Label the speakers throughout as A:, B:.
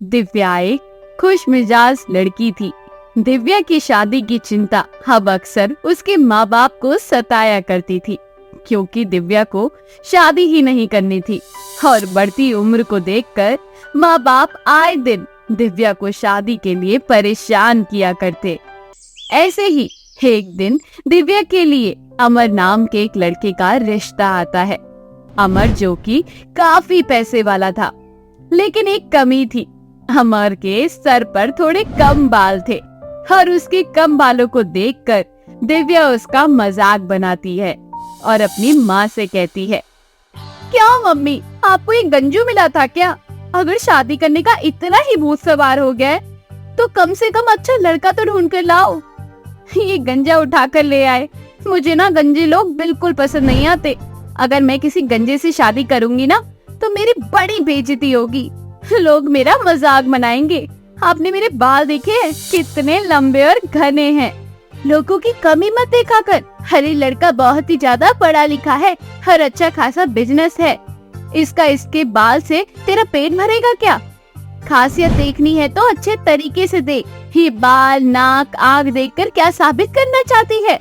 A: दिव्या एक खुश मिजाज लड़की थी। दिव्या की शादी की चिंता अब अक्सर उसके माँ बाप को सताया करती थी, क्योंकि दिव्या को शादी ही नहीं करनी थी और बढ़ती उम्र को देखकर माँ बाप आए दिन दिव्या को शादी के लिए परेशान किया करते। ऐसे ही एक दिन दिव्या के लिए अमर नाम के एक लड़के का रिश्ता आता है। अमर जो कि काफी पैसे वाला था, लेकिन एक कमी थी, अमर के सर पर थोड़े कम बाल थे और उसके कम बालों को देखकर दिव्या उसका मजाक बनाती है और अपनी माँ से कहती है, क्या मम्मी, आपको ये गंजू मिला था क्या? अगर शादी करने का इतना ही भूत सवार हो गया है तो कम से कम अच्छा लड़का तो ढूंढ कर लाओ। ये गंजा उठा कर ले आए। मुझे ना गंजे लोग बिल्कुल पसंद नहीं आते। अगर मैं किसी गंजे से शादी करूंगी ना तो मेरी बड़ी बेइज्जती होगी, लोग मेरा मजाक बनाएंगे। आपने मेरे बाल देखे हैं, कितने लंबे और घने हैं। लोगों की कमी मत देखा कर। अरे लड़का बहुत ही ज्यादा पढ़ा लिखा है और अच्छा खासा बिजनेस है। इसके बाल से तेरा पेट भरेगा क्या? खासियत देखनी है तो अच्छे तरीके से देख। ये बाल, नाक, आँख देखकर क्या साबित करना चाहती है?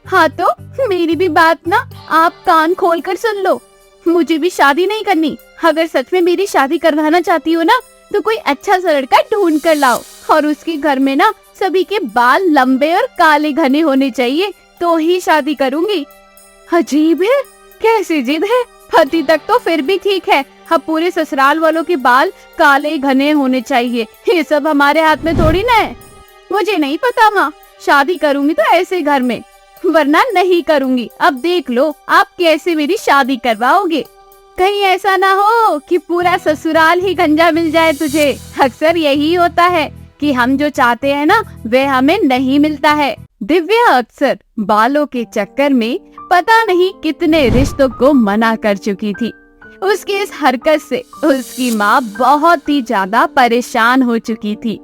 A: हाँ तो मेरी भी बात ना आप कान खोल कर सुन लो। मुझे भी शादी नहीं करनी। अगर सच में मेरी शादी करवाना चाहती हो ना तो कोई अच्छा सा लड़का ढूंढ कर लाओ और उसके घर में ना सभी के बाल लंबे और काले घने होने चाहिए, तो ही शादी करूंगी। अजीब है, कैसी जिद है। पति तक तो फिर भी ठीक है, अब पूरे ससुराल वालों के बाल काले घने होने चाहिए, ये सब हमारे हाथ में थोड़ी ना है। मुझे नहीं पता माँ, शादी करूंगी तो ऐसे घर में, वरना नहीं करूंगी। अब देख लो आप कैसे मेरी शादी करवाओगे। कहीं ऐसा ना हो कि पूरा ससुराल ही गंजा मिल जाए तुझे। अक्सर यही होता है कि हम जो चाहते हैं ना वह हमें नहीं मिलता है। दिव्या अक्सर बालों के चक्कर में पता नहीं कितने रिश्तों को मना कर चुकी थी। उसकी इस हरकत से उसकी माँ बहुत ही ज्यादा परेशान हो चुकी थी,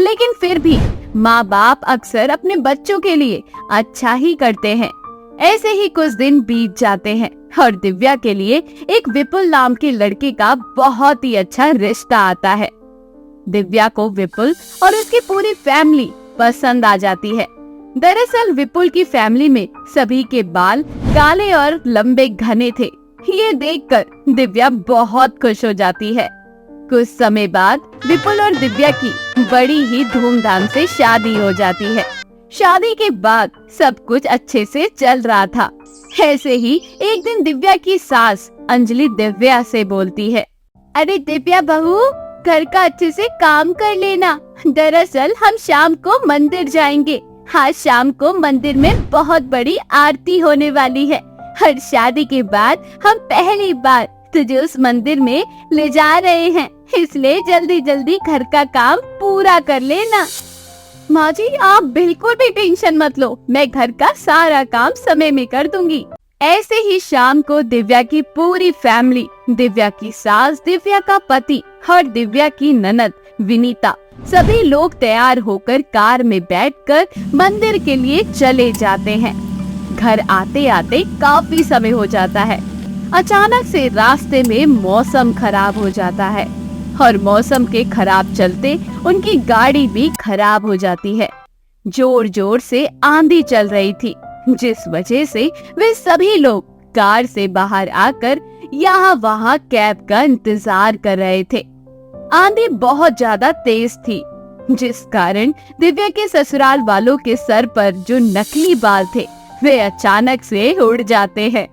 A: लेकिन फिर भी माँ बाप अक्सर अपने बच्चों के लिए अच्छा ही करते हैं। ऐसे ही कुछ दिन बीत जाते हैं और दिव्या के लिए एक विपुल नाम के लड़के का बहुत ही अच्छा रिश्ता आता है। दिव्या को विपुल और उसकी पूरी फैमिली पसंद आ जाती है। दरअसल विपुल की फैमिली में सभी के बाल काले और लंबे घने थे। ये देखकर दिव्या बहुत खुश हो जाती है। कुछ समय बाद विपुल और दिव्या की बड़ी ही धूमधाम से शादी हो जाती है। शादी के बाद सब कुछ अच्छे से चल रहा था। ऐसे ही एक दिन दिव्या की सास अंजलि दिव्या से बोलती है, अरे दिव्या बहू, घर का अच्छे से काम कर लेना। दरअसल हम शाम को मंदिर जाएंगे। आज शाम को मंदिर में बहुत बड़ी आरती होने वाली है और शादी के बाद हम पहली बार तुझे उस मंदिर में ले जा रहे हैं, इसलिए जल्दी जल्दी घर का काम पूरा कर लेना। माँ जी आप बिल्कुल भी टेंशन मत लो, मैं घर का सारा काम समय में कर दूंगी। ऐसे ही शाम को दिव्या की पूरी फैमिली, दिव्या की सास, दिव्या का पति और दिव्या की ननद विनीता, सभी लोग तैयार होकर कार में बैठकर मंदिर के लिए चले जाते हैं। घर आते आते काफी समय हो जाता है। अचानक से रास्ते में मौसम खराब हो जाता है और मौसम के खराब चलते उनकी गाड़ी भी खराब हो जाती है। जोर जोर से आंधी चल रही थी, जिस वजह से वे सभी लोग कार से बाहर आकर यहाँ वहाँ कैब का इंतजार कर रहे थे। आंधी बहुत ज्यादा तेज थी, जिस कारण दिव्या के ससुराल वालों के सर पर जो नकली बाल थे वे अचानक से उड़ जाते हैं।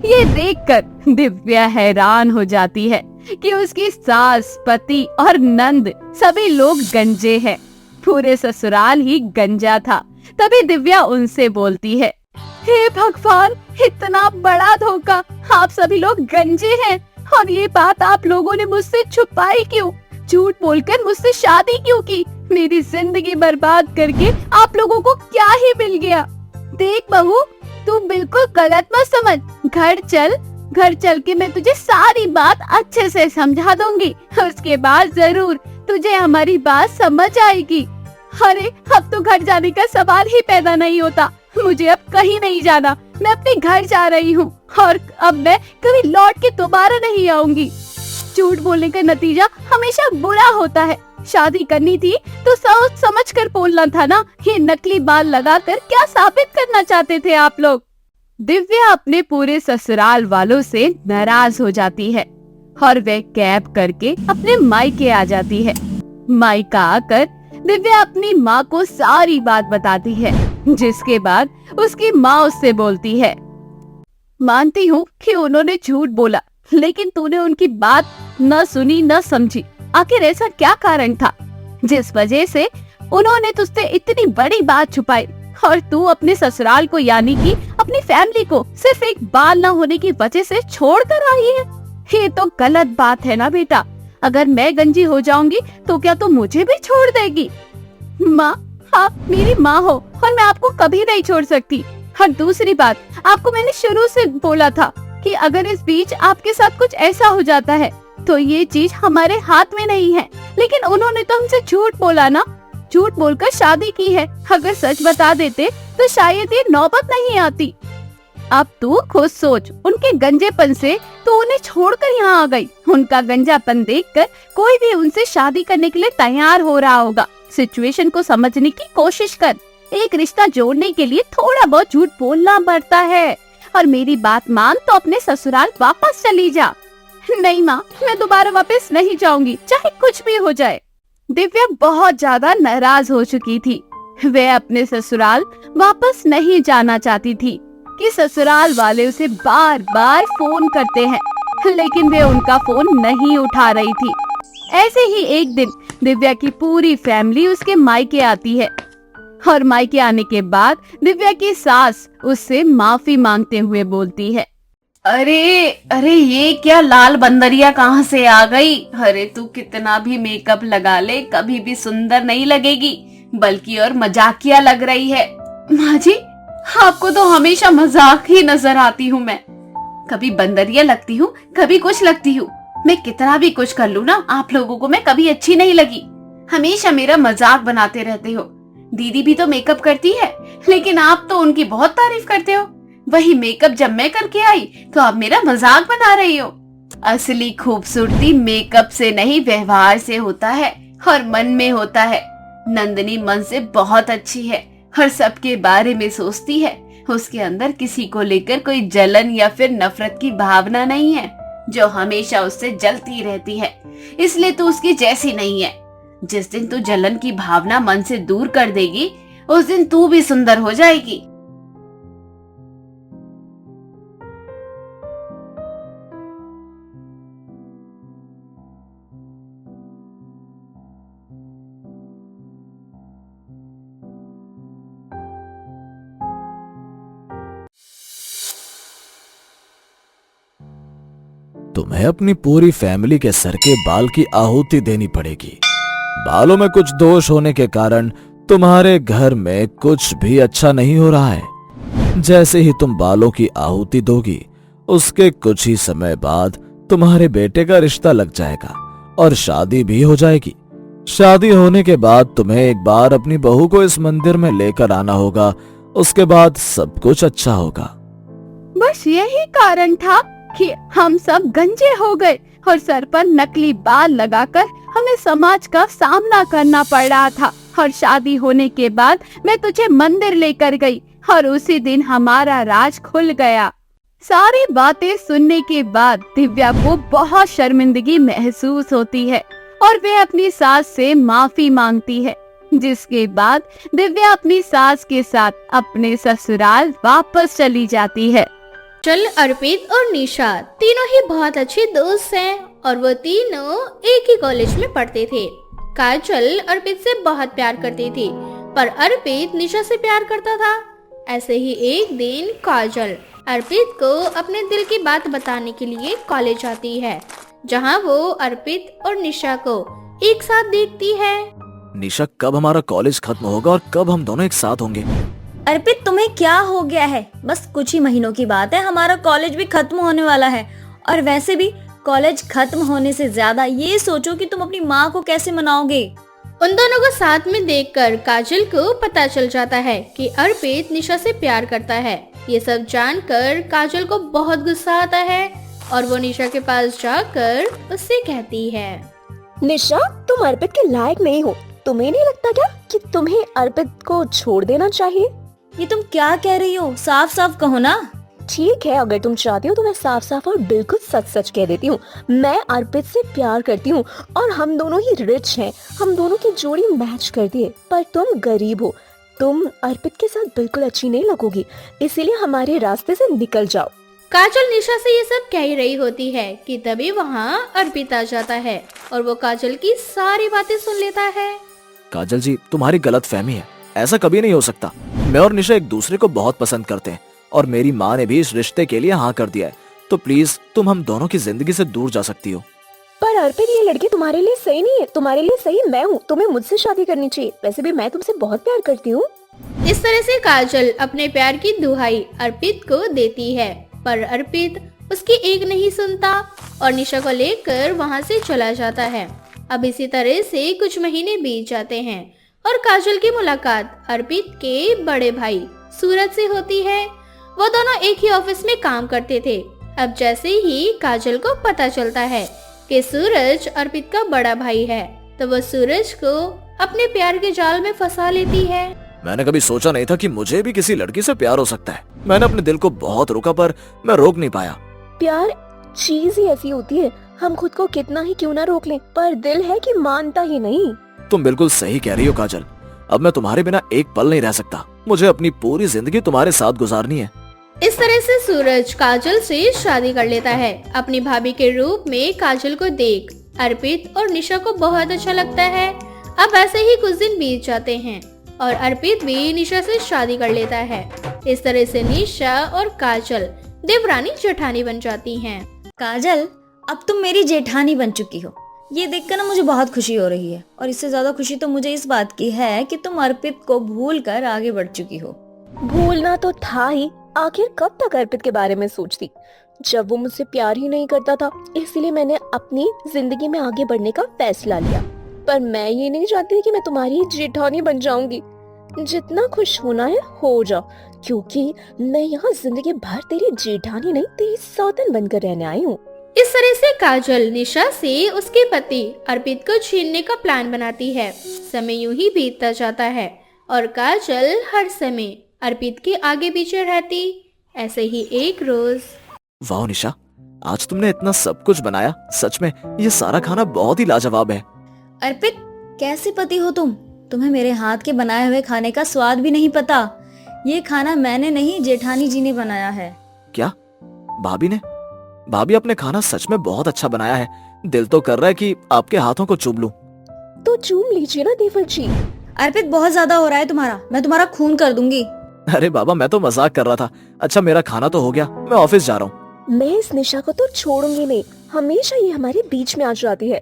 A: ये देखकर दिव्या हैरान हो जाती है कि उसकी सास, पति और नंद सभी लोग गंजे हैं। पूरे ससुराल ही गंजा था। तभी दिव्या उनसे बोलती है, हे भगवान, इतना बड़ा धोखा, आप सभी लोग गंजे हैं और ये बात आप लोगों ने मुझसे छुपाई क्यों? झूठ बोलकर मुझसे शादी क्यों की? मेरी जिंदगी बर्बाद करके आप लोगों को क्या ही मिल गया? देख बहू, तू बिल्कुल गलत मत समझ। घर चल के मैं तुझे सारी बात अच्छे से समझा दूंगी। उसके बाद जरूर तुझे हमारी बात समझ आएगी। अरे अब तो घर जाने का सवाल ही पैदा नहीं होता। मुझे अब कहीं नहीं जाना, मैं अपने घर जा रही हूँ और अब मैं कभी लौट के दोबारा नहीं आऊंगी। झूठ बोलने का नतीजा हमेशा बुरा होता है। शादी करनी थी तो सोच समझ कर बोलना था ना। ये नकली बाल लगाकर क्या साबित करना चाहते थे आप लोग? दिव्या अपने पूरे ससुराल वालों से नाराज हो जाती है और वह कैब करके अपने मायके आ जाती है। मायका आकर दिव्या अपनी माँ को सारी बात बताती है, जिसके बाद उसकी माँ उससे बोलती है, मानती हूँ कि उन्होंने झूठ बोला, लेकिन तूने उनकी बात न सुनी न समझी। आखिर ऐसा क्या कारण था जिस वजह से उन्होंने तुझसे इतनी बड़ी बात छुपाई और तू अपने ससुराल को यानी कि अपनी फैमिली को सिर्फ एक बाल न होने की वजह से छोड़ कर आई है? ये तो गलत बात है ना बेटा। अगर मैं गंजी हो जाऊंगी तो क्या तू मुझे भी छोड़ देगी? माँ, आप मेरी माँ हो और मैं आपको कभी नहीं छोड़ सकती। और दूसरी बात, आपको मैंने शुरू से बोला था कि अगर इस बीच आपके साथ कुछ ऐसा हो जाता है तो ये चीज हमारे हाथ में नहीं है। लेकिन उन्होंने तो हमसे झूठ बोला ना, झूठ बोलकर शादी की है। अगर सच बता देते तो शायद ये नौबत नहीं आती। अब तू खुद सोच, उनके गंजेपन से तो उन्हें छोड़कर यहाँ आ गई। उनका गंजापन देखकर कोई भी उनसे शादी करने के लिए तैयार हो रहा होगा। सिचुएशन को समझने की कोशिश कर। एक रिश्ता जोड़ने के लिए थोड़ा बहुत झूठ बोलना पड़ता है। और मेरी बात मान तो अपने ससुराल वापस चली जा। नहीं माँ, मैं दोबारा वापस नहीं जाऊंगी, चाहे कुछ भी हो जाए। दिव्या बहुत ज्यादा नाराज हो चुकी थी। वे अपने ससुराल वापस नहीं जाना चाहती थी कि ससुराल वाले उसे बार बार फोन करते हैं, लेकिन वे उनका फोन नहीं उठा रही थी। ऐसे ही एक दिन दिव्या की पूरी फैमिली उसके मायके आती है और मायके आने के बाद दिव्या की सास उससे माफी मांगते हुए बोलती है, अरे अरे ये क्या लाल बंदरिया कहाँ से आ गई? अरे तू कितना भी मेकअप लगा ले कभी भी सुंदर नहीं लगेगी, बल्कि और मजाकिया लग रही है। माँ जी, आपको तो हमेशा मजाक ही नजर आती हूँ मैं। कभी बंदरिया लगती हूँ, कभी कुछ लगती हूँ। मैं कितना भी कुछ कर लूँ ना, आप लोगों को मैं कभी अच्छी नहीं लगी। हमेशा मेरा मजाक बनाते रहते हो। दीदी भी तो मेकअप करती है, लेकिन आप तो उनकी बहुत तारीफ करते हो। वही मेकअप जब मैं करके आई तो आप मेरा मजाक बना रही हो। असली खूबसूरती मेकअप से नहीं, व्यवहार से होता है और मन में होता है। नंदिनी मन से बहुत अच्छी है और सबके बारे में सोचती है। उसके अंदर किसी को लेकर कोई जलन या फिर नफरत की भावना नहीं है, जो हमेशा उससे जलती रहती है। इसलिए तू उसकी जैसी नहीं है। जिस दिन तू जलन की भावना मन से दूर कर देगी, उस दिन तू भी सुंदर हो जाएगी।
B: तुम्हें अपनी पूरी फैमिली के सर के बाल की आहुति देनी पड़ेगी। बालों में कुछ दोष होने के कारण तुम्हारे घर में कुछ भी अच्छा नहीं हो रहा है। जैसे ही तुम बालों की आहुति दोगी, उसके कुछ ही समय बाद तुम्हारे बेटे का रिश्ता लग जाएगा और शादी भी हो जाएगी। शादी होने के बाद तुम्हें एक बार अपनी बहू को इस मंदिर में लेकर आना होगा। उसके बाद सब कुछ अच्छा होगा।
A: बस यही कारण था कि हम सब गंजे हो गए और सर पर नकली बाल लगाकर हमें समाज का सामना करना पड़ रहा था। और शादी होने के बाद मैं तुझे मंदिर लेकर गई और उसी दिन हमारा राज खुल गया। सारी बातें सुनने के बाद दिव्या को बहुत शर्मिंदगी महसूस होती है और वे अपनी सास से माफी मांगती है, जिसके बाद दिव्या अपनी सास के साथ अपने ससुराल वापस चली जाती है।
C: काजल, अर्पित और निशा तीनों ही बहुत अच्छे दोस्त हैं और वो तीनों एक ही कॉलेज में पढ़ते थे। काजल अर्पित से बहुत प्यार करती थी, पर अर्पित निशा से प्यार करता था। ऐसे ही एक दिन काजल अर्पित को अपने दिल की बात बताने के लिए कॉलेज आती है, जहाँ वो अर्पित और निशा को एक साथ देखती है।
B: निशा, कब हमारा कॉलेज खत्म होगा और कब हम दोनों एक साथ होंगे?
D: अर्पित, तुम्हें क्या हो गया है? बस कुछ ही महीनों की बात है, हमारा कॉलेज भी खत्म होने वाला है। और वैसे भी कॉलेज खत्म होने से ज्यादा ये सोचो कि तुम अपनी माँ को कैसे मनाओगे।
C: उन दोनों को साथ में देखकर काजल को पता चल जाता है कि अर्पित निशा से प्यार करता है। ये सब जानकर काजल को बहुत गुस्सा आता है और वो निशा के पास जाकर उससे कहती है,
E: निशा, तुम अर्पित के लायक नहीं हो। तुम्हें नहीं लगता क्या कि तुम्हें अर्पित को छोड़ देना चाहिए?
D: ये तुम क्या कह रही हो? साफ साफ कहो ना।
E: ठीक है, अगर तुम चाहती हो तो मैं साफ साफ और बिल्कुल सच सच कह देती हूँ। मैं अर्पित से प्यार करती हूँ और हम दोनों ही रिच हैं। हम दोनों की जोड़ी मैच करती है। पर तुम गरीब हो, तुम अर्पित के साथ बिल्कुल अच्छी नहीं लगोगी, इसीलिए हमारे रास्ते से निकल जाओ।
C: काजल निशा से ये सब कह ही रही होती है कि तभी वहाँ अर्पित आ जाता है और वो काजल की सारी बातें सुन लेता है।
B: काजल जी, तुम्हारी गलतफहमी है, ऐसा कभी नहीं हो सकता। मैं और निशा एक दूसरे को बहुत पसंद करते हैं और मेरी माँ ने भी इस रिश्ते के लिए हाँ कर दिया है। तो प्लीज तुम हम दोनों की जिंदगी से दूर जा सकती हो।
E: पर अर्पित, ये लड़की तुम्हारे लिए सही नहीं है। तुम्हारे लिए सही मैं हूँ। तुम्हें मुझसे शादी करनी चाहिए। वैसे भी मैं तुमसे बहुत प्यार करती हूँ।
C: इस तरह से काजल अपने प्यार की दुहाई अर्पित को देती है, पर अर्पित उसकी एक नहीं सुनता और निशा को लेकर वहाँ से चला जाता है। अब इसी तरह से कुछ महीने बीत जाते हैं और काजल की मुलाकात अर्पित के बड़े भाई सूरज से होती है। वो दोनों एक ही ऑफिस में काम करते थे। अब जैसे ही काजल को पता चलता है कि सूरज अर्पित का बड़ा भाई है, तो वो सूरज को अपने प्यार के जाल में फंसा लेती है।
B: मैंने कभी सोचा नहीं था कि मुझे भी किसी लड़की से प्यार हो सकता है। मैंने अपने दिल को बहुत रोका, पर मैं रोक नहीं पाया।
E: प्यार चीज ही ऐसी होती है, हम खुद को कितना ही क्यों ना रोक लें, पर दिल है कि मानता ही नहीं।
B: तुम बिल्कुल सही कह रही हो काजल। अब मैं तुम्हारे बिना एक पल नहीं रह सकता। मुझे अपनी पूरी जिंदगी तुम्हारे साथ गुजारनी है।
C: इस तरह से सूरज काजल से शादी कर लेता है। अपनी भाभी के रूप में काजल को देख अर्पित और निशा को बहुत अच्छा लगता है। अब ऐसे ही कुछ दिन बीत जाते हैं और अर्पित भी निशा से शादी कर लेता है। इस तरह से निशा और काजल देवरानी जेठानी बन जाती हैं।
D: काजल, अब तुम मेरी जेठानी बन चुकी हो। ये देखकर ना मुझे बहुत खुशी हो रही है, और इससे ज्यादा खुशी तो मुझे इस बात की है कि तुम अर्पित को भूलकर आगे बढ़ चुकी हो।
E: भूलना तो था ही, आखिर कब तक अर्पित के बारे में सोचती, जब वो मुझसे प्यार ही नहीं करता था। इसलिए मैंने अपनी जिंदगी में आगे बढ़ने का फैसला लिया। पर मैं ये नहीं चाहती कि मैं तुम्हारी जेठानी बन जाऊंगी। जितना खुश होना है हो जाओ, क्योंकि मैं यहाँ जिंदगी भर तेरी जेठानी नहीं, तेरी सौतन बनकर रहने आई हूँ।
C: इस तरह से काजल निशा से उसके पति अर्पित को छीनने का प्लान बनाती है। समय यूं ही बीतता जाता है और काजल हर समय अर्पित के आगे पीछे रहती। ऐसे ही एक रोज।
B: वाह निशा, आज तुमने इतना सब कुछ बनाया। सच में ये सारा खाना बहुत ही लाजवाब है।
D: अर्पित, कैसे पति हो तुम? तुम्हें मेरे हाथ के बनाए हुए खाने का स्वाद भी नहीं पता। ये खाना मैंने नहीं, जेठानी जी ने बनाया है।
B: क्या भाभी ने? भाभी, अपने खाना सच में बहुत अच्छा बनाया है। दिल तो कर रहा है कि आपके हाथों को चूम लूं।
E: तो चूम लीजिए ना देवर जी।
D: अर्पित, बहुत ज्यादा हो रहा है तुम्हारा। मैं तुम्हारा खून कर दूंगी।
B: अरे बाबा, मैं तो मजाक कर रहा था। अच्छा, मेरा खाना तो हो गया, मैं ऑफिस जा रहा हूँ।
E: मैं इस निशा को तो छोड़ूंगी नहीं, हमेशा ये हमारे बीच में आ जाती है।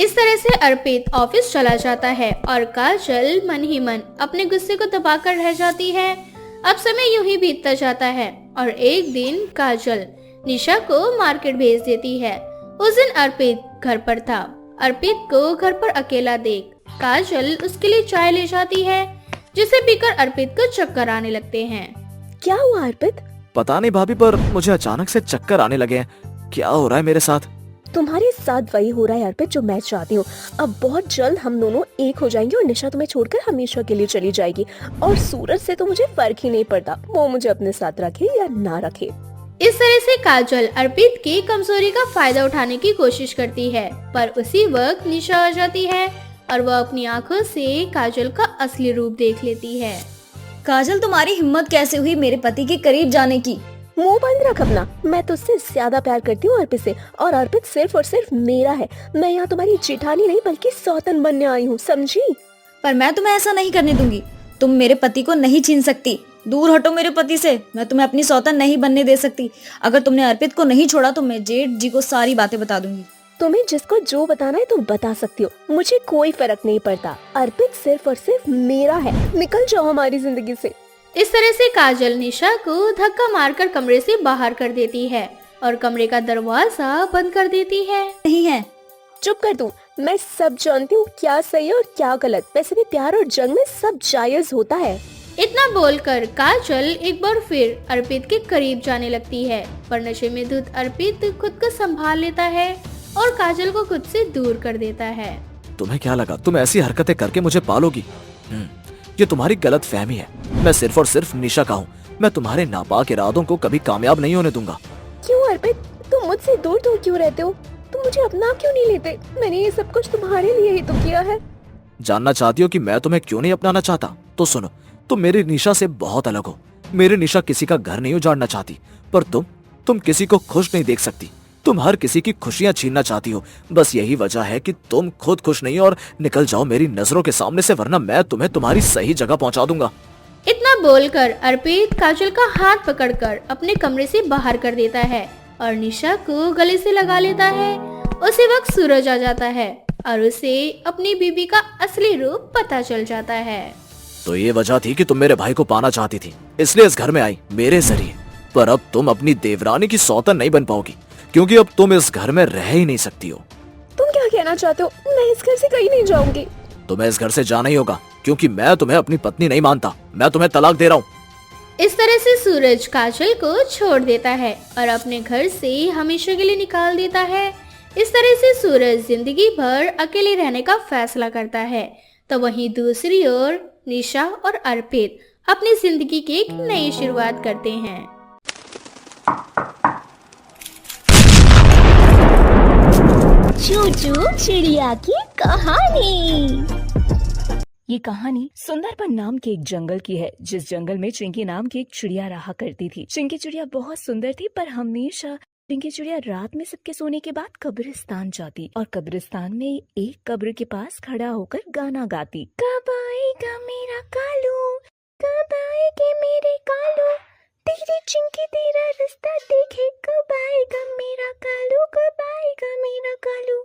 C: इस तरह से अर्पित ऑफिस चला जाता है और काजल मन ही मन अपने गुस्से को दबाकर रह जाती है। अब समय यूं ही बीतता जाता है और एक दिन काजल निशा को मार्केट भेज देती है। उस दिन अर्पित घर पर था। अर्पित को घर पर अकेला देख काजल उसके लिए चाय ले जाती है, जिसे पीकर अर्पित को चक्कर आने लगते हैं।
E: क्या हुआ अर्पित?
B: पता नहीं भाभी, पर मुझे अचानक से चक्कर आने लगे हैं। क्या हो रहा है मेरे साथ?
E: तुम्हारे साथ वही हो रहा है अर्पित जो मैं चाहती हूँ। अब बहुत जल्द हम दोनों एक हो जाएंगे और निशा तुम्हें छोड़कर हमेशा के लिए चली जाएगी। और सूरज से तो मुझे फर्क ही नहीं पड़ता, वो मुझे अपने साथ रखे या ना रखे।
C: इस तरह से काजल अर्पित की कमजोरी का फायदा उठाने की कोशिश करती है, पर उसी वक्त निशा आ जाती है और वह अपनी आंखों से काजल का असली रूप देख लेती है।
D: काजल, तुम्हारी हिम्मत कैसे हुई मेरे पति के करीब जाने की?
E: मुंह बंद रख अपना। मैं तुझसे ज्यादा प्यार करती हूँ अर्पित से, और अर्पित सिर्फ और सिर्फ मेरा है। मैं यहाँ तुम्हारी जेठानी नहीं बल्कि सौतन बनने आई हूँ, समझी?
D: पर मैं तुम्हें ऐसा नहीं करने दूंगी। तुम मेरे पति को नहीं छीन सकती। दूर हटो मेरे पति से। मैं तुम्हें अपनी सौतन नहीं बनने दे सकती। अगर तुमने अर्पित को नहीं छोड़ा तो मैं जेठ जी को सारी बातें बता दूंगी।
E: तुम्हें जिसको जो बताना है तुम बता सकती हो, मुझे कोई फर्क नहीं पड़ता। अर्पित सिर्फ और सिर्फ मेरा है। निकल जाओ हमारी जिंदगी से।
C: इस तरह से काजल निशा को धक्का मारकर कमरे से बाहर कर देती है और कमरे का दरवाजा बंद कर देती है।
D: नहीं है।
E: चुप कर तू। मैं सब जानती हूँ क्या सही है और क्या गलत। वैसे भी प्यार और जंग में सब जायज होता है।
C: इतना बोलकर काजल एक बार फिर अर्पित के करीब जाने लगती है, पर नशे में धुत अर्पित खुद को संभाल लेता है और काजल को खुद से दूर कर देता है।
B: तुम्हें क्या लगा तुम ऐसी हरकतें करके मुझे पालोगी? ये तुम्हारी गलत फहमी है। मैं सिर्फ और सिर्फ निशा का हूँ। मैं तुम्हारे नापाक इरादों को कभी कामयाब नहीं होने दूंगा।
E: क्यों अर्पित, तुम मुझसे दूर दूर क्यों रहते हो? तुम मुझे अपना क्यों नहीं लेते? मैंने ये सब कुछ तुम्हारे लिए ही तो किया है।
B: जानना चाहती हो कि मैं तुम्हें क्यों नहीं अपनाना चाहता? तो सुनो, तुम मेरी निशा से बहुत अलग हो। मेरी निशा किसी का घर नहीं उजाड़ना चाहती, पर तुम किसी को खुश नहीं देख सकती। तुम हर किसी की खुशियां छीनना चाहती हो। बस यही वजह है कि तुम खुद खुश नहीं हो और निकल जाओ मेरी नजरों के सामने से, वरना मैं तुम्हें तुम्हारी सही जगह पहुंचा दूंगा।
C: इतना बोलकर अर्पित काजल का हाथ पकड़कर अपने कमरे से बाहर कर देता है और निशा को गले से लगा लेता है। उसी वक्त सूरज आ जाता है और उसे अपनी बीबी का असली रूप पता चल जाता है।
B: तो ये वजह थी कि तुम मेरे भाई को पाना चाहती थी, इसलिए इस घर में आई मेरे जरिए। पर अब तुम अपनी देवरानी की सौतन नहीं बन पाओगी, क्योंकि अब तुम इस घर में रह ही नहीं सकती हो।
E: तुम क्या कहना चाहते हो? मैं इस घर से कहीं नहीं जाऊंगी।
B: तुम्हें इस घर से जाना ही होगा, क्योंकि मैं तुम्हें अपनी पत्नी नहीं मानता। मैं तुम्हें तलाक दे रहा हूँ।
C: इस तरह से सूरज काजल को छोड़ देता है और अपने घर से हमेशा के लिए निकाल देता है। इस तरह से सूरज जिंदगी भर अकेले रहने का फैसला करता है। तो वहीं दूसरी ओर निशा और अर्पित अपनी जिंदगी की एक नई शुरुआत करते हैं।
E: चूचू चिड़िया की कहानी।
F: ये कहानी सुंदरबन नाम के एक जंगल की है, जिस जंगल में चिंकी नाम की एक चिड़िया रहा करती थी। चिंकी चिड़िया बहुत सुंदर थी, पर हमेशा चिंकी चिड़िया रात में सबके सोने के बाद कब्रिस्तान जाती और कब्रिस्तान में एक कब्र के पास खड़ा होकर गाना गाती। कब आएगा मेरा कालू, कब आएगे मेरे कालू, तेरी चिंकी तेरा रास्ता देखे, कब आएगा मेरा कालू, कब आएगा मेरा कालू।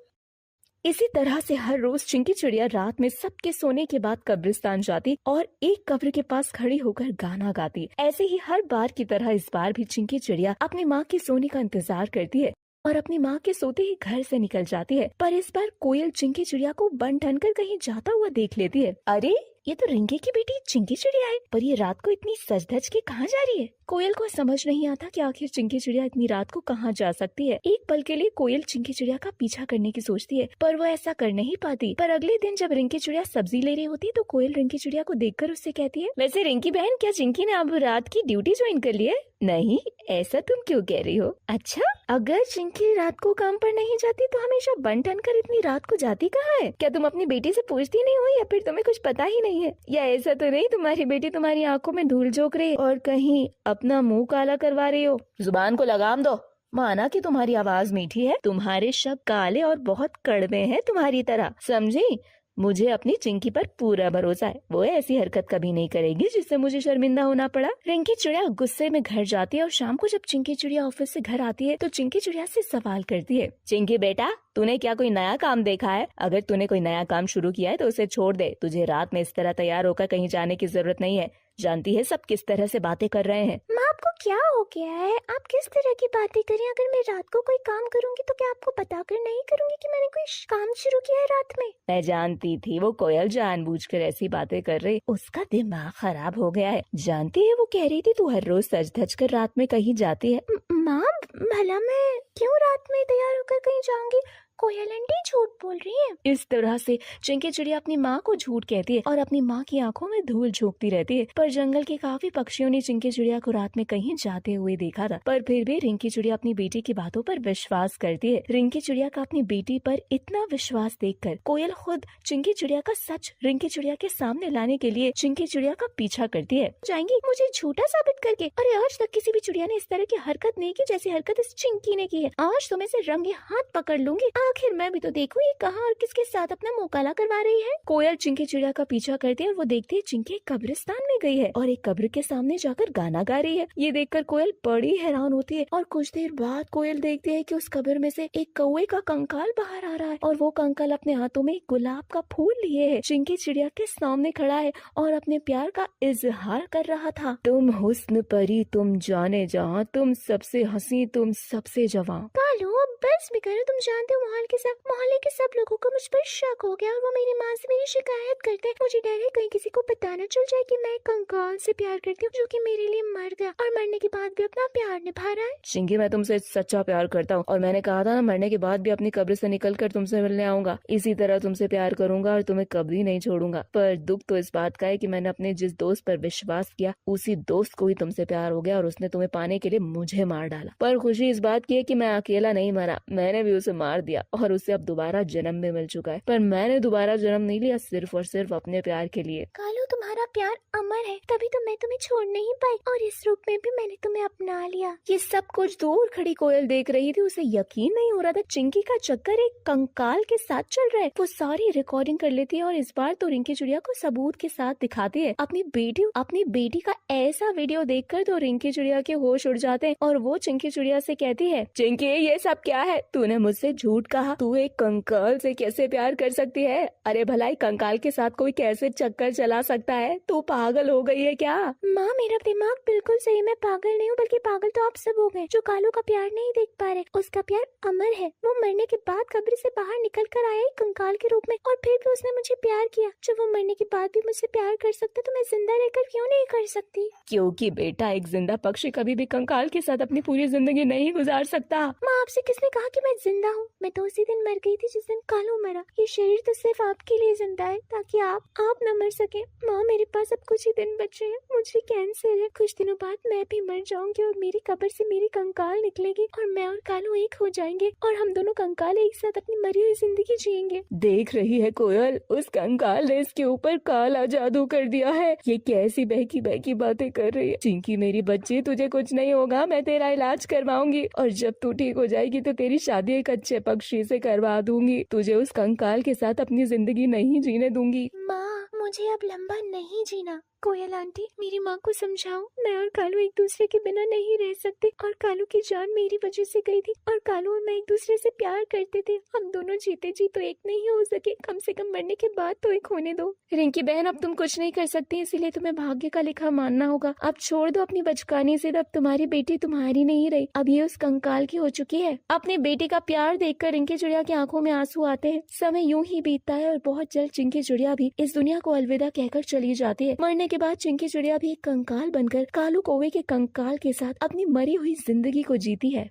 F: इसी तरह से हर रोज चिंकी चिड़िया रात में सबके सोने के बाद कब्रिस्तान जाती और एक कब्र के पास खड़ी होकर गाना गाती। ऐसे ही हर बार की तरह इस बार भी चिंकी चिड़िया अपनी माँ के सोने का इंतजार करती है और अपनी माँ के सोते ही घर से निकल जाती है। पर इस बार कोयल चिंकी चिड़िया को बन ठन कर कहीं जाता हुआ देख लेती है। अरे, ये तो रिंकी की बेटी चिंकी चिड़िया है, पर ये रात को इतनी सज धज के कहाँ जा रही है? कोयल को समझ नहीं आता कि आखिर चिंकी चिड़िया इतनी रात को कहाँ जा सकती है। एक पल के लिए कोयल चिंकी चिड़िया का पीछा करने की सोचती है, पर वो ऐसा कर नहीं पाती। पर अगले दिन जब रिंकी चिड़िया सब्जी ले रही होती तो कोयल रिंकी चिड़िया को देखकर उससे कहती है, वैसे रिंकी बहन, क्या चिंकी ने अब रात की ड्यूटी ज्वाइन कर ली है? नहीं, ऐसा तुम क्यों कह रही हो? अच्छा, अगर चिंकी रात को काम पर नहीं जाती तो हमेशा बन ठन कर इतनी रात को जाती कहाँ है? क्या तुम अपनी बेटी से पूछती नहीं हो, या फिर तुम्हें कुछ पता ही नहीं है? या ऐसा तो नहीं तुम्हारी बेटी तुम्हारी आंखों में धूल झोंक रही और कहीं अपना मुंह काला करवा रही हो? जुबान को लगाम दो। माना कि तुम्हारी आवाज मीठी है, तुम्हारे शब्द काले और बहुत कड़वे हैं तुम्हारी तरह, समझी? मुझे अपनी चिंकी पर पूरा भरोसा है, वो ऐसी हरकत कभी नहीं करेगी जिससे मुझे शर्मिंदा होना पड़ा। रिंकी चिड़िया गुस्से में घर जाती है और शाम को जब चिंकी चिड़िया ऑफिस से घर आती है तो चिंकी चिड़िया से सवाल करती है, चिंकी बेटा, तूने क्या कोई नया काम देखा है? अगर तूने कोई नया काम शुरू किया है तो उसे छोड़ दे। तुझे रात में इस तरह तैयार होकर कहीं जाने की जरूरत नहीं है। जानती है सब किस तरह से बातें कर रहे हैं।
G: माँ, आपको क्या हो गया है? आप किस तरह की बातें करें? अगर मैं रात को कोई काम करूंगी तो क्या आपको बताकर नहीं करूंगी कि मैंने कोई काम शुरू किया है रात में?
F: मैं जानती थी वो कोयल जानबूझकर ऐसी बातें कर रही, उसका दिमाग खराब हो गया है। जानती है वो कह रही थी तू हर रोज सज धज कर रात में कहीं जाती है।
G: माँ, भला मैं क्यों रात में तैयार होकर कहीं जाऊंगी? कोयल आंटी झूठ बोल रही है।
F: इस तरह से चिंकी चिड़िया अपनी माँ को झूठ कहती है और अपनी माँ की आंखों में धूल झोंकती रहती है। पर जंगल के काफी पक्षियों ने चिंकी चिड़िया को रात में कहीं जाते हुए देखा था, पर फिर भी रिंकी चिड़िया अपनी बेटी की बातों पर विश्वास करती है। रिंकी चिड़िया का अपनी बेटी पर इतना विश्वास देखकर कोयल खुद चिंकी चिड़िया का सच रिंकी चिड़िया के सामने लाने के लिए चिंकी चिड़िया का पीछा करती है।
G: जाएंगी मुझे झूठा साबित करके? अरे, आज तक किसी भी चिड़िया ने इस तरह की हरकत नहीं की जैसी हरकत इस चिंकी ने की है। आज तुम्हें से रंगे हाथ पकड़ लूंगी। आखिर मैं भी तो देखूं ये कहाँ और किसके साथ अपना मुंह काला करवा रही है।
F: कोयल चिंकी चिड़िया का पीछा करती है और वो देखती है चिंकी एक कब्रिस्तान में गई है और एक कब्र के सामने जाकर गाना गा रही है। ये देखकर कोयल बड़ी हैरान होती है और कुछ देर बाद कोयल देखती है कि उस कब्र में से एक कौवे का कंकाल बाहर आ रहा है और वो कंकाल अपने हाथों में एक गुलाब का फूल लिए है। चिंकी चिड़िया के सामने खड़ा है और अपने प्यार का इजहार कर रहा था। तुम हुस्न परी, तुम जाने जहाँ, तुम सबसे हंसी, तुम सबसे जवां।
G: कालू, अब बस भी करो। तुम जानते हो वहाँ कंकाल के साथ मोहल्ले के सब लोगों को मुझ पर शक हो गया और वो मेरी माँ से मेरी शिकायत करते हैं। मुझे डर है कहीं किसी को पता न चल जाए कि मैं एक कंकाल से प्यार करती हूँ जो कि मेरे लिए मर गया और मरने के बाद भी अपना प्यार निभा रहा है।
F: चिंकी, मैं तुमसे सच्चा प्यार करता हूँ और मैंने कहा था ना, मरने के बाद भी अपनी कब्र से निकल कर तुमसे मिलने आऊंगा। इसी तरह तुमसे प्यार करूंगा और तुम्हें कभी नहीं छोड़ूंगा। पर दुख तो इस बात का है कि मैंने अपने जिस दोस्त पर विश्वास किया उसी दोस्त को ही तुमसे प्यार हो गया और उसने तुम्हें पाने के लिए मुझे मार डाला। पर खुशी इस बात की है कि मैं अकेला नहीं मरा, मैंने भी उसे मार दिया और उसे अब दोबारा जन्म भी मिल चुका है। पर मैंने दोबारा जन्म नहीं लिया, सिर्फ और सिर्फ अपने प्यार के लिए।
G: कालू, तुम्हारा प्यार अमर है, तभी तो मैं तुम्हें छोड़ नहीं पाई और इस रूप में भी मैंने तुम्हें अपना लिया।
F: ये सब कुछ दूर खड़ी कोयल देख रही थी। उसे यकीन नहीं हो रहा था चिंकी का चक्कर एक कंकाल के साथ चल रहा है। वो सारी रिकॉर्डिंग कर लेती है और इस बार तो रिंकी चिड़िया को सबूत के साथ दिखाती है। अपनी बेटी का ऐसा वीडियो देखकर तो रिंकी चिड़िया के होश उड़ जाते हैं और वो चिंकी चिड़िया से कहती है, चिंकी ये सब क्या है? तूने मुझसे झूठ कहा, तू एक कंकाल से कैसे प्यार कर सकती है? अरे भलाई कंकाल के साथ कोई कैसे चक्कर चला सकता है? तू पागल हो गई है क्या?
G: माँ, मेरा दिमाग बिल्कुल सही, मैं पागल नहीं हूँ, बल्कि पागल तो आप सब हो गए जो कालू का प्यार नहीं देख पा रहे। उसका प्यार अमर है। वो मरने के बाद कब्र से बाहर निकल कर आया एक कंकाल के रूप में और फिर भी उसने मुझे प्यार किया। जब वो मरने के बाद भी मुझसे प्यार कर सकता तो मैं जिंदा रहकर क्यों नहीं कर सकती?
F: क्योंकि बेटा, एक जिंदा पक्षी कभी भी कंकाल के साथ अपनी पूरी जिंदगी नहीं गुजार सकता।
G: माँ, आपसे किसने कहा कि मैं जिंदा हूँ? मैं तो उसी दिन मर गई थी जिस दिन कालू मरा। ये शरीर तो सिर्फ आपके लिए जिंदा है ताकि आप न मर सके। माँ, मेरे पास अब कुछ ही दिन बचे हैं, मुझे कैंसर है। कुछ दिनों बाद मैं भी मर जाऊंगी और मेरी कब्र से मेरी कंकाल निकलेगी और मैं और कालू एक हो जाएंगे और हम दोनों कंकाल एक साथ अपनी मरी हुई जिंदगी जिएंगे।
F: देख रही है कोयल, उस कंकाल ने इसके ऊपर काला जादू कर दिया है। ये कैसी बहकी बहकी बातें कर रही है। चिंकी मेरी बच्ची, तुझे कुछ नहीं होगा, मैं तेरा इलाज करवाऊंगी और जब तू ठीक हो जाएगी तो तेरी शादी एक अच्छे पक्षी से करवा दूंगी। तुझे उस कंकाल के साथ अपनी जिंदगी नहीं जीने दूंगी।
G: माँ, मुझे अब लंबा नहीं जीना। कोयल आंटी, मेरी माँ को समझाओ, मैं और कालू एक दूसरे के बिना नहीं रह सकते और कालू की जान मेरी वजह से गई थी और कालू और मैं एक दूसरे से प्यार करते थे। हम दोनों जीते जी तो एक नहीं हो सके, कम से कम मरने के बाद तो एक होने दो।
F: रिंकी बहन, अब तुम कुछ नहीं कर सकती, इसीलिए तुम्हें भाग्य का लिखा मानना होगा। अब छोड़ दो अपनी बचकानी से। अब तुम्हारी बेटी तुम्हारी नहीं रही, अब ये उस कंकाल की हो चुकी है। अपनी बेटी का प्यार देखकर रिंकी चिड़िया की आंखों में आंसू आते हैं। समय यूं ही बीतता है और बहुत जल्द चिंकी चिड़िया भी इस दुनिया को अलविदा कहकर चली जाती है। मरने के बाद चिंकी चिड़िया भी एक कंकाल बनकर कालू कौवे के कंकाल के साथ अपनी मरी हुई जिंदगी को जीती है।